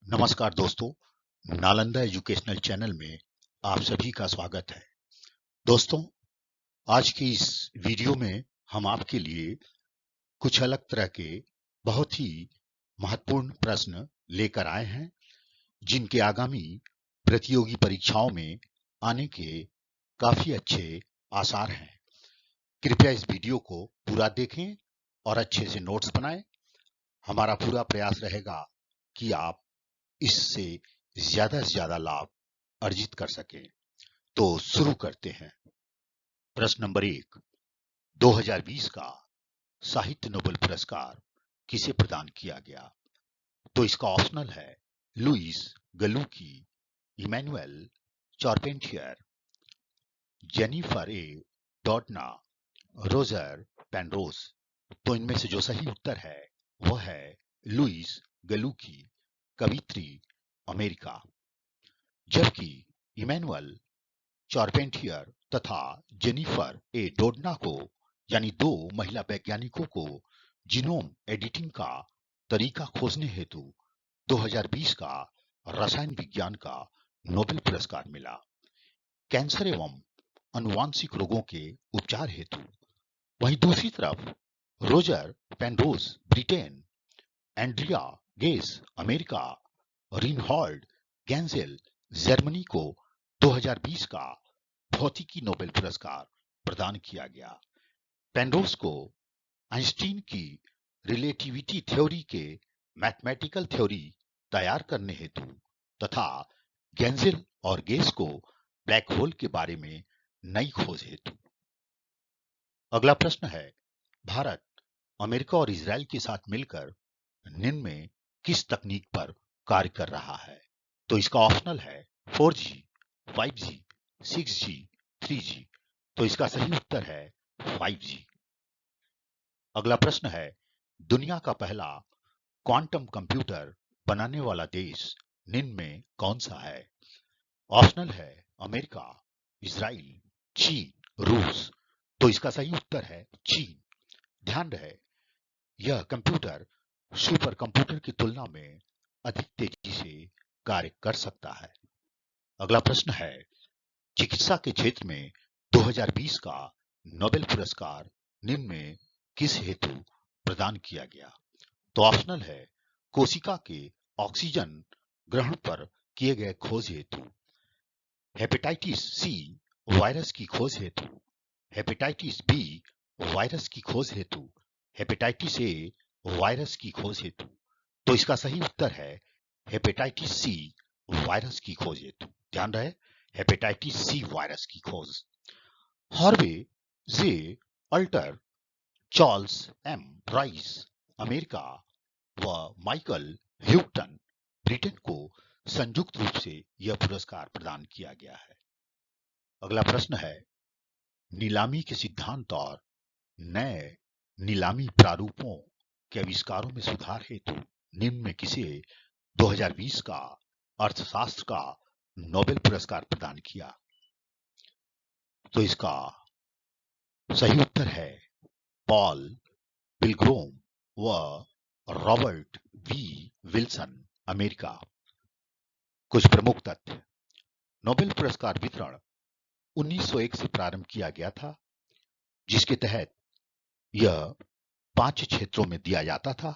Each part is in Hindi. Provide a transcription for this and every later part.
नमस्कार दोस्तों, नालंदा एजुकेशनल चैनल में आप सभी का स्वागत है। दोस्तों, आज की इस वीडियो में हम आपके लिए कुछ अलग तरह के बहुत ही महत्वपूर्ण प्रश्न लेकर आए हैं, जिनके आगामी प्रतियोगी परीक्षाओं में आने के काफी अच्छे आसार हैं। कृपया इस वीडियो को पूरा देखें और अच्छे से नोट्स बनाएं। हमारा पूरा प्रयास रहेगा कि आप इससे ज्यादा से ज्यादा लाभ अर्जित कर सकें। तो शुरू करते हैं। प्रश्न नंबर 1, 2020 का साहित्य नोबेल पुरस्कार किसे प्रदान किया गया? तो इसका ऑप्शनल है लुइस गलुकी, इमैनुअल चार्पेंटियर, जेनिफर ए डॉडना, रोजर पेनरोज। तो इनमें से जो सही उत्तर है वह है लुइस गलुकी, कवित्री, अमेरिका। जबकि इमैनुअल चार्पेंटियर तथा जेनिफर ए डोडना को, यानी दो महिला वैज्ञानिकों को जीनोम एडिटिंग का तरीका खोजने हेतु 2020 का रसायन विज्ञान का नोबेल पुरस्कार मिला। कैंसर एवं अनुवांशिक रोगों के उपचार हेतु। वहीं दूसरी तरफ Roger Penrose Britain, Andrea Ghez America, Reinhard Genzel Germany को 2020 का भौतिकी नोबेल पुरस्कार प्रदान किया गया। पेनरोज को आइंस्टीन की रिलेटिविटी थ्योरी के मैथमेटिकल थ्योरी तैयार करने हेतु तथा गैंजेल और गेस को ब्लैक होल के बारे में नई खोज हेतु। अगला प्रश्न है, भारत अमेरिका और इजराइल के साथ मिलकर निम्न में किस तकनीक पर कार्य कर रहा है? तो इसका ऑप्शनल है 4G, 5G, 6G, 3G। तो इसका सही उत्तर है 5G। अगला प्रश्न है, दुनिया का पहला क्वांटम कंप्यूटर बनाने वाला देश निम्न में कौन सा है? ऑप्शनल है अमेरिका, इजराइल, चीन, रूस। तो इसका सही उत्तर है चीन। ध्यान रहे, यह कंप्यूटर सुपर कंप्यूटर की तुलना में अधिक तेजी से कार्य कर सकता है। अगला प्रश्न है, चिकित्सा के क्षेत्र में 2020 का नोबेल पुरस्कार निम्न में किस हेतु प्रदान किया गया? तो ऑप्शनल है कोशिका के ऑक्सीजन ग्रहण पर किए गए खोज हेतु, हेपेटाइटिस सी वायरस की खोज हेतु, हेपेटाइटिस बी वायरस की खोज हेतु, हेपेटाइटिस ए वायरस की खोज हेतु। तो इसका सही उत्तर है हेपेटाइटिस सी वायरस की खोज हेतु। ध्यान रहे, हेपेटाइटिस सी वायरस की खोज। Harvey J Alter, Charles M Rice America व माइकल ह्यूटन ब्रिटेन को संयुक्त रूप से यह पुरस्कार प्रदान किया गया है। अगला प्रश्न है, नीलामी के सिद्धांत और नए नीलामी प्रारूपों के आविष्कारों में सुधार हेतु निम्न में किसे 2020 का अर्थशास्त्र का नोबेल पुरस्कार प्रदान किया? तो इसका सही उत्तर है पॉल पिलग्रोम व रॉबर्ट वी विल्सन अमेरिका। कुछ प्रमुख तथ्य। नोबेल पुरस्कार वितरण 1901 से प्रारंभ किया गया था, जिसके तहत यह 5 क्षेत्रों में दिया जाता था।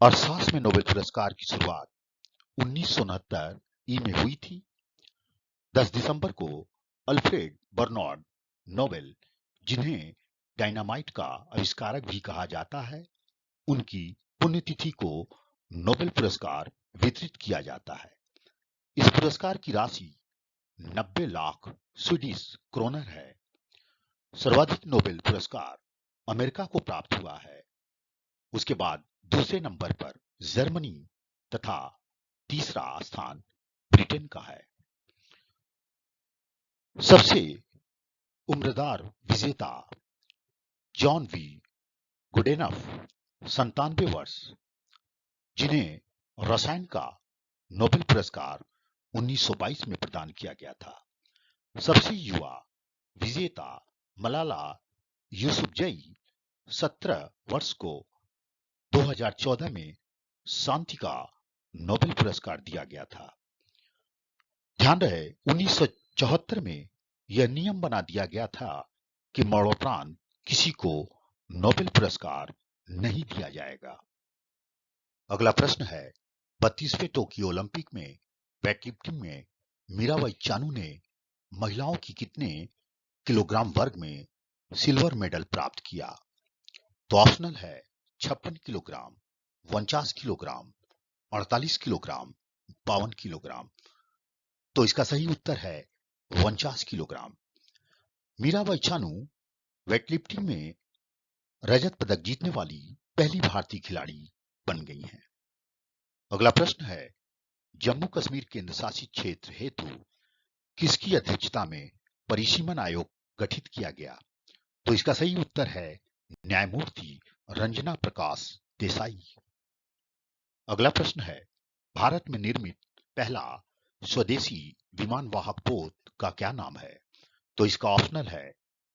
अर्थशास्त्र में नोबेल पुरस्कार की शुरुआत 1969 में हुई थी। 10 दिसंबर को अल्फ्रेड बर्नार्ड नोबेल, जिन्हें डायनामाइट का आविष्कारक भी कहा जाता है, उनकी पुण्यतिथि को नोबेल पुरस्कार वितरित किया जाता है। इस पुरस्कार की राशि 90 लाख स्वीडिश क्रोनर है। सर्वाधिक नोबेल पुरस्कार अमेरिका को प्राप्त हुआ है। उसके बाद दूसरे नंबर पर जर्मनी तथा तीसरा स्थान ब्रिटेन का है। सबसे उम्रदार विजेता जॉन वी गुडेनफ 97 वर्ष, जिन्हें रसायन का नोबेल पुरस्कार 1922 में प्रदान किया गया था। सबसे युवा विजेता मलाला यूसुफजई 17 वर्ष को 2014 में शांति का नोबेल पुरस्कार दिया गया था। ध्यान रहे 1974 में यह नियम बना दिया गया था कि मरणोपरांत किसी को नोबेल पुरस्कार नहीं दिया जाएगा। अगला प्रश्न है 32वें टोक्यो ओलंपिक में वेटलिफ्टिंग में मीराबाई चानू ने महिलाओं की कितने किलोग्राम वर्ग में सिल्वर मेडल प्राप्त किया? तो ऑप्शनल है 56 किलोग्राम, 49 किलोग्राम, 48 किलोग्राम, 52 किलोग्राम। तो इसका सही उत्तर है 49 किलोग्राम। मीराबाई चानू वेटलिफ्टिंग में रजत पदक जीतने वाली पहली भारतीय खिलाड़ी बन गई हैं। अगला प्रश्न है जम्मू कश्मीर केंद्र शासित क्षेत्र हेतु किसकी अध्यक्षता में परिसीमन आयोग गठित किया गया? तो इसका सही उत्तर है न्यायमूर्ति रंजना प्रकाश देसाई। अगला प्रश्न है भारत में निर्मित पहला स्वदेशी विमान वाहक पोत का क्या नाम है? तो इसका ऑप्शनल है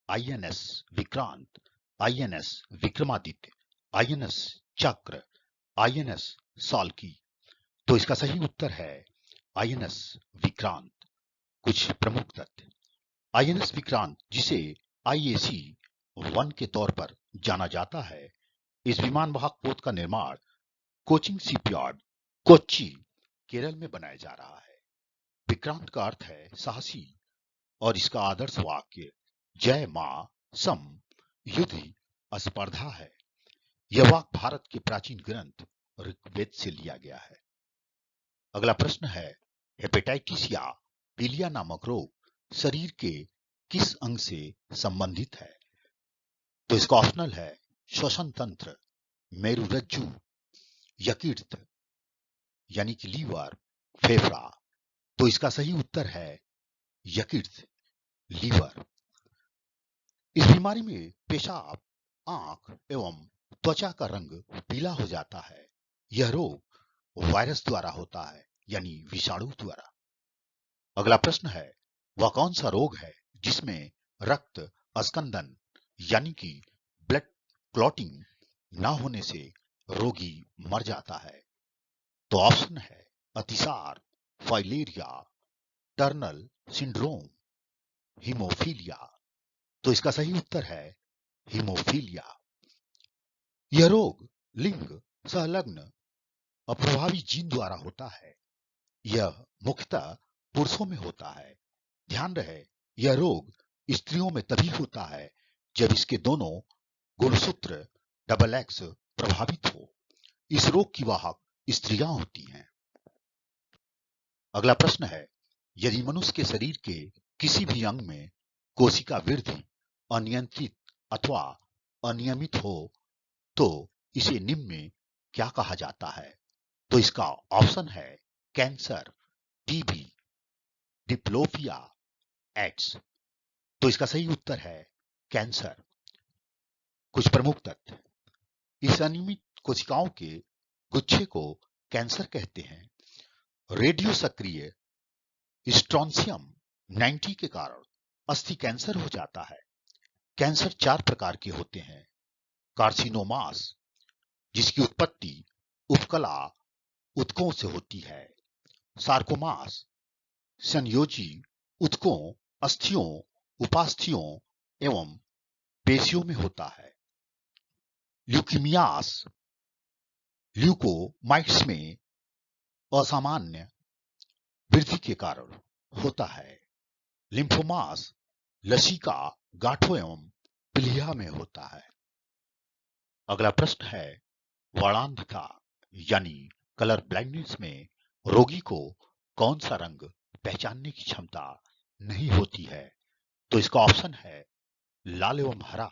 INS Vikrant, INS Vikramaditya, INS चक्र, आईएनएस साल्की। तो इसका सही उत्तर है आईएनएस विक्रांत। कुछ प्रमुख तथ्य। आईएनएस विक्रांत, जिसे आईएसी 1 के तौर पर जाना जाता है, इस विमान वाहक पोत का निर्माण कोचिन शिपयार्ड, कोच्चि, केरल में बनाया जा रहा है। विक्रांत का अर्थ है साहसी और इसका आदर्श वाक्य जय मां सम युद्ध स्पर्धा है। यह वाक्य भारत के प्राचीन ग्रंथ ऋग्वेद से लिया गया है। अगला प्रश्न है हेपेटाइटिस या पीलिया नामक रोग शरीर के किस अंग से संबंधित है? तो इसका ऑप्शनल है श्वसन तंत्र, मेरुरज्जु, यकृत यानी कि लीवर, फेफड़ा। तो इसका सही उत्तर है यकृत, लीवर। इस बीमारी में पेशाब, आंख एवं त्वचा का रंग पीला हो जाता है। यह रोग वायरस द्वारा होता है यानी विषाणु द्वारा। अगला प्रश्न है वह कौन सा रोग है जिसमें रक्त अस्कंदन यानी कि ब्लड क्लॉटिंग ना होने से रोगी मर जाता है? तो ऑप्शन है अतिसार, फाइलेरिया, टर्नल सिंड्रोम, हीमोफीलिया। तो इसका सही उत्तर है हीमोफीलिया। यह रोग लिंग संलग्न अप्रभावी जीन द्वारा होता है। यह मुख्यतः पुरुषों में होता है। ध्यान रहे यह रोग स्त्रियों में तभी होता है जब इसके दोनों गुणसूत्र डबल एक्स प्रभावित हो। इस रोग की वाहक स्त्रियां होती हैं। अगला प्रश्न है यदि मनुष्य के शरीर के किसी भी अंग में कोशिका वृद्धि अनियंत्रित अथवा अनियमित हो तो इसे निम्न में क्या कहा जाता है? तो इसका ऑप्शन है कैंसर, टीबी, डिप्लोपिया, एड्स। तो इसका सही उत्तर है कैंसर। कुछ प्रमुख तथ्य। इस अनियमित कोशिकाओं के गुच्छे को कैंसर कहते हैं। रेडियो सक्रिय स्ट्रोंसियम 90 के कारण अस्थि कैंसर हो जाता है। कैंसर 4 प्रकार के होते हैं। कार्सिनोमास, जिसकी उत्पत्ति उपकला ऊतकों से होती है। सार्कोमास, संयोजी ऊतकों, अस्थियों, उपास्थियों एवं पेशियों में होता है। ल्यूकीमियास, ल्यूकोमाइट्स में असामान्य वृद्धि के कारण होता है। लिम्फोमास लसिका गांठों एवं प्लीहा में होता है। अगला प्रश्न है वर्णांधता यानी कलर ब्लाइंडनेस में रोगी को कौन सा रंग पहचानने की क्षमता नहीं होती है? तो इसका ऑप्शन है लाल एवं हरा,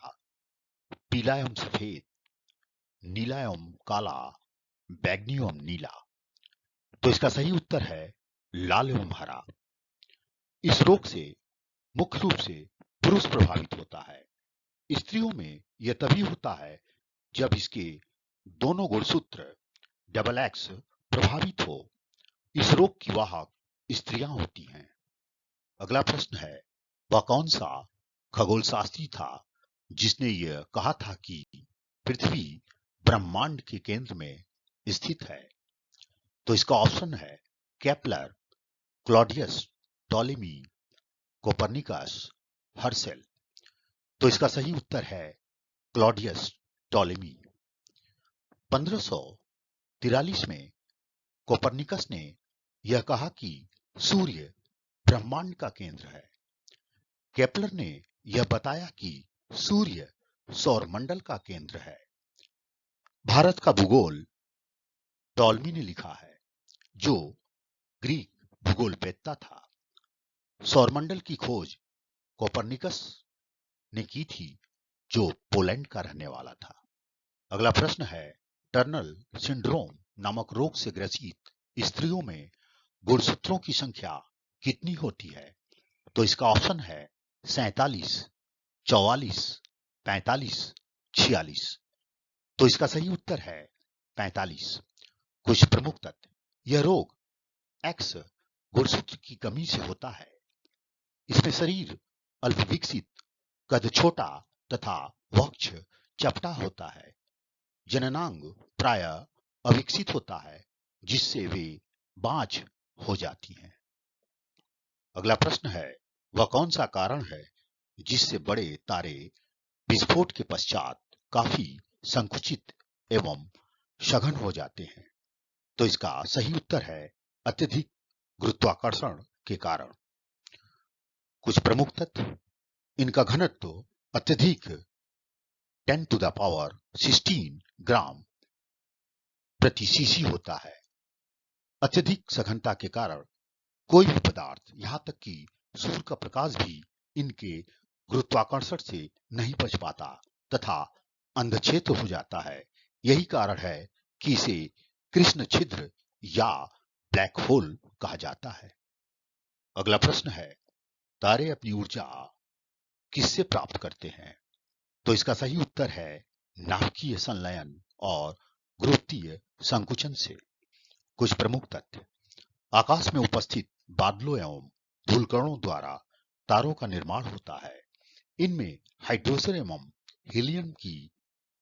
पीला एवं सफेद, नीला एवं काला, बैगनी एवं नीला। तो इसका सही उत्तर है लाल एवं हरा। इस रोग से मुख्य रूप से पुरुष प्रभावित होता है। स्त्रियों में यह तभी होता है जब इसके दोनों गुणसूत्र डबल एक्स प्रभावित हो। इस रोग की वाहक स्त्रियां होती हैं। अगला प्रश्न है वह कौन सा खगोलशास्त्री था जिसने यह कहा था कि पृथ्वी ब्रह्मांड के केंद्र में स्थित है? तो इसका ऑप्शन है केपलर, क्लॉडियस, टॉलेमी, कोपरनिकस, हर्सेल। तो इसका सही उत्तर है क्लॉडियस टॉलेमी। 1543 में कोपरनिकस ने यह कहा कि सूर्य ब्रह्मांड का केंद्र है। केपलर ने यह बताया कि सूर्य सौरमंडल का केंद्र है। भारत का भूगोल टॉलमी ने लिखा है, जो ग्रीक भूगोलवेत्ता था। सौरमंडल की खोज कोपरनिकस ने की थी, जो पोलैंड का रहने वाला था। अगला प्रश्न है, टर्नल सिंड्रोम नामक रोग से ग्रसित स्त्रियों में गुणसूत्रों की संख्या कितनी होती है? तो इसका ऑप्शन है 47, 44, 45, 46। तो इसका सही उत्तर है 45। कुछ प्रमुख तथ्य। यह रोग एक्स गुणसूत्र की कमी से होता है। इसमें शरीर अल्प विकसित, कद छोटा तथा वक्ष चपटा होता है। जननांग प्रायः अविकसित होता है, जिससे वे बांझ हो जाती हैं। अगला प्रश्न है, वह कौन सा कारण है जिससे बड़े तारे विस्फोट के पश्चात काफी संकुचित एवं सघन हो जाते हैं? तो इसका सही उत्तर है अत्यधिक गुरुत्वाकर्षण के कारण। कुछ प्रमुख तथ्य। इनका घनत्व अत्यधिक 10 टू द पावर 16 ग्राम प्रति सीसी होता है। अत्यधिक सघनता के कारण कोई भी पदार्थ, यहां तक कि सूर्य का प्रकाश भी इनके गुरुत्वाकर्षण से नहीं बच पाता तथा अंधक्षेत्र हो जाता है। यही कारण है कि इसे कृष्ण छिद्र या ब्लैक होल कहा जाता है। अगला प्रश्न है, तारे अपनी ऊर्जा किससे प्राप्त करते हैं? तो इसका सही उत्तर है नाभिकीय संलयन और गुरुत्वीय संकुचन से। कुछ प्रमुख तथ्य। आकाश में उपस्थित बादलों एवं धूलकणों द्वारा तारों का निर्माण होता है। इनमें हाइड्रोजन एवं हीलियम की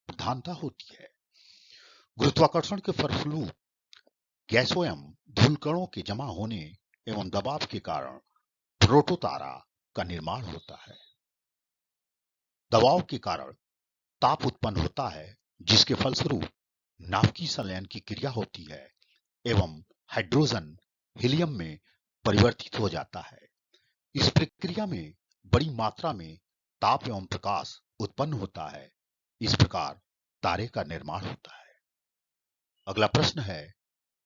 प्रधानता होती है। गुरुत्वाकर्षण के फलस्वरूप गैसों एवं धूलकणों के जमा होने एवं दबाव के कारण प्रोटोतारा का निर्माण होता है। दबाव के कारण ताप उत्पन्न होता है, जिसके फलस्वरूप नाभिकीय संलयन की क्रिया होती है एवं हाइड्रोजन हीलियम में परिवर्तित हो जाता है। इस प्रक्रिया में बड़ी मात्रा में ताप एवं प्रकाश उत्पन्न होता है। इस प्रकार तारे का निर्माण होता है। अगला प्रश्न है,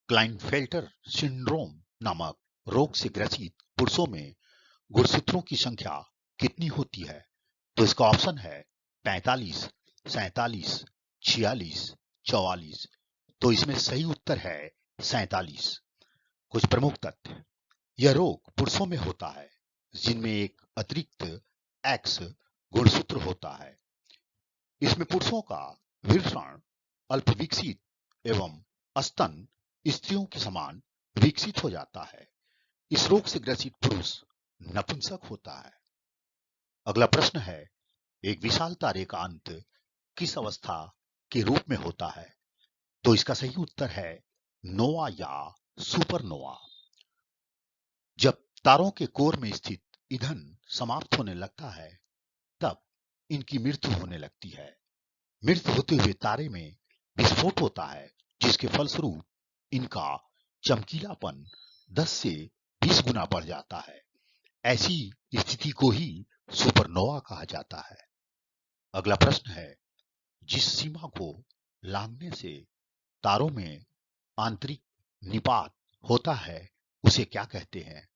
क्लाइनफेल्टर सिंड्रोम नामक रोग से ग्रसित पुरुषों में गुणसूत्रों की संख्या कितनी होती है? तो इसका ऑप्शन है 45, 47, 46, 44। तो इसमें सही उत्तर है 47। कुछ प्रमुख तथ्य। यह रोग पुरुषों में होता है, जिनमें एक अतिरिक्त एक्स गुणसूत्र होता है। इसमें पुरुषों का वृषण अल्प विकसित एवं स्तन स्त्रियों के समान विकसित हो जाता है। इस रोग से ग्रसित पुरुष नपुंसक होता है। अगला प्रश्न है, एक विशाल तारे का अंत किस अवस्था के रूप में होता है? तो इसका सही उत्तर है नोवा या सुपरनोवा। जब तारों के कोर में स्थित ईंधन समाप्त होने लगता है, तब इनकी मृत्यु होने लगती है। मृत्यु होते हुए तारे में विस्फोट होता है, जिसके फलस्वरूप इनका चमकीलापन 10 से 20 गुना बढ़ जाता है। ऐसी स्थिति को ही सुपरनोवा कहा जाता है। अगला प्रश्न है, जिस सीमा को लांघने से तारों में आंतरिक निपात होता है, उसे क्या कहते हैं?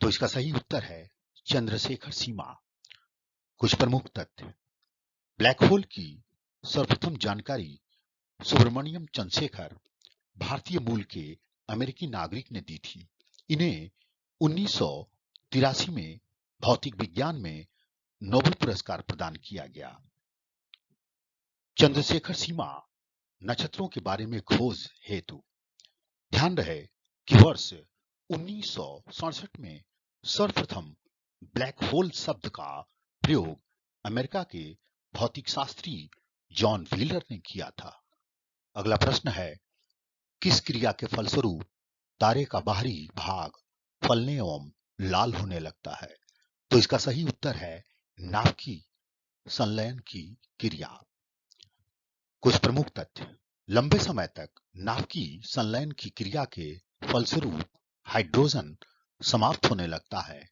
तो इसका सही उत्तर है चंद्रशेखर सीमा। कुछ प्रमुख तथ्य। ब्लैक होल की सर्वप्रथम जानकारी सुब्रमण्यम चंद्रशेखर भारतीय मूल के अमेरिकी नागरिक ने दी थी। इन्हें 1983 में भौतिक विज्ञान में नोबेल पुरस्कार प्रदान किया गया। चंद्रशेखर सीमा नक्षत्रों के बारे में खोज हेतु। ध्यान रहे कि वर्ष 1967 में सर्वप्रथम ब्लैक होल शब्द का प्रयोग अमेरिका के भौतिक शास्त्री जॉन व्हीलर ने किया था। अगला प्रश्न है, किस क्रिया के फलस्वरूप तारे का बाहरी भाग फलने एवं लाल होने लगता है? तो इसका सही उत्तर है नाभिकीय संलयन की क्रिया। कुछ प्रमुख तथ्य। लंबे समय तक नाभिकीय संलयन की क्रिया के फलस्वरूप हाइड्रोजन समाप्त होने लगता है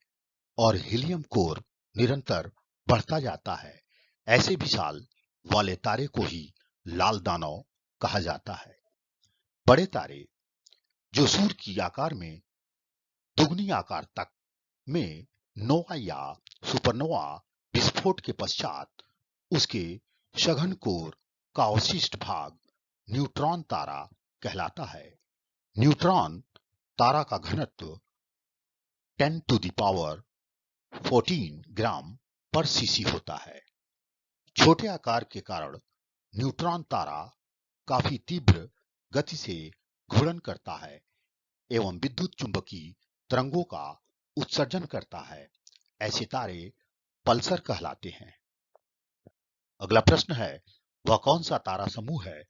और हीलियम कोर निरंतर बढ़ता जाता है। ऐसे विशाल वाले तारे को ही लाल दानव कहा जाता है। बड़े तारे जो सूर्य की आकार में दुगनी आकार तक में नोवा या सुपरनोवा विस्फोट के पश्चात उसके सघन कोर का अवशिष्ट भाग न्यूट्रॉन तारा कहलाता है। न्यूट्रॉन तारा का घनत्व 10 टू द पावर 14 ग्राम पर सीसी होता है। छोटे आकार के कारण न्यूट्रॉन तारा काफी तीव्र गति से घूर्णन करता है एवं विद्युत चुंबकीय तरंगों का उत्सर्जन करता है। ऐसे तारे पल्सर कहलाते हैं। अगला प्रश्न है, वह कौन सा तारा समूह है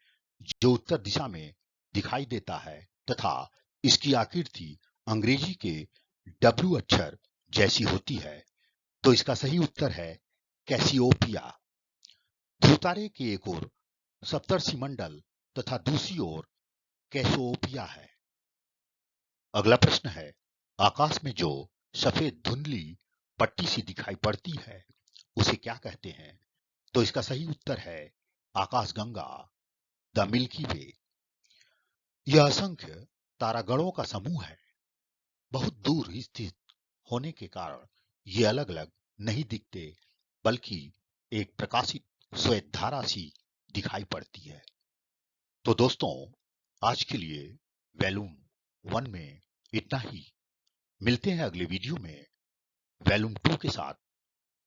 जो उत्तर दिशा में दिखाई देता है तथा इसकी आकृति अंग्रेजी के W अक्षर जैसी होती है? तो इसका सही उत्तर है कैसियोपिया। ध्रुव तारे की एक ओर सप्तर्षिमंडल तथा दूसरी ओर कैसियोपिया है। अगला प्रश्न है, आकाश में जो सफेद धुंधली पट्टी सी दिखाई पड़ती है उसे क्या कहते हैं? तो इसका सही उत्तर है आकाशगंगा, द मिल्की वे। यह असंख्य तारागणों का समूह है। बहुत दूर स्थित होने के कारण ये अलग अलग नहीं दिखते, बल्कि एक प्रकाशित श्वेत धारा सी दिखाई पड़ती है। तो दोस्तों, आज के लिए वॉल्यूम 1 में इतना ही। मिलते हैं अगले वीडियो में वॉल्यूम 2 के साथ,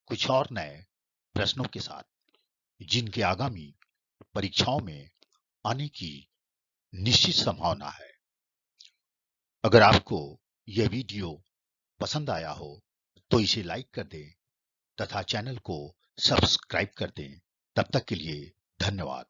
कुछ और नए प्रश्नों के साथ, जिनके आगामी परीक्षाओं में आने की निश्चित संभावना है। अगर आपको यह वीडियो पसंद आया हो तो इसे लाइक कर दें तथा चैनल को सब्सक्राइब कर दें। तब तक के लिए धन्यवाद।